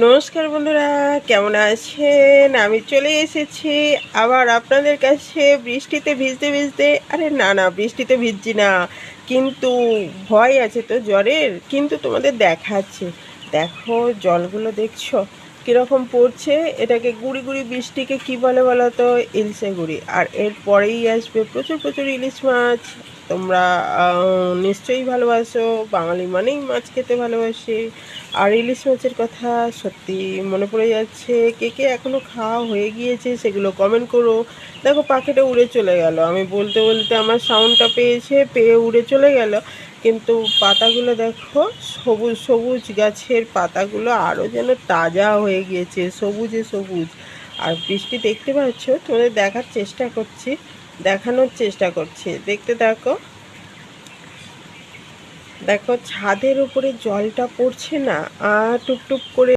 নমস্কার বন্ধুরা, কেমন আছেন? আমি চলে এসেছি আবার আপনাদের কাছে বৃষ্টিতে ভিজতে ভিজতে। আরে না না, বৃষ্টিতে ভিজছি না, কিন্তু ভয় আছে তো জ্বরের। কিন্তু তোমাদের দেখাচ্ছে, দেখো জলগুলো দেখছো কীরকম পড়ছে। এটাকে গুড়ি গুড়ি বৃষ্টিকে কি বলে বলো তো? ইলশে গুড়ি। আর এর পরেই আসবে প্রচুর প্রচুর ইলিশ মাছ। তোমরা নিশ্চয়ই ভালোবাসো, বাঙালি মানেই মাছ খেতে ভালোবাসে। আর ইলিশ মাছের কথা সত্যি মনে পড়ে যাচ্ছে। কে কে এখনও খাওয়া হয়ে গিয়েছে সেগুলো কমেন্ট করো। দেখো পাখিটা উড়ে চলে গেল, আমি বলতে বলতে আমার সাউন্ডটা পেয়ে উড়ে চলে গেল। কিন্তু পাতাগুলো দেখো, সবুজ সবুজ গাছের পাতাগুলো আরও যেন তাজা হয়ে গিয়েছে, সবুজে সবুজ। আর বৃষ্টি দেখতে পাচ্ছ, তোমাদের দেখানোর চেষ্টা করছি, দেখতে থাকো। দেখো ছাদের উপরে জলটা পড়ছে না, টুপ টুপ করে।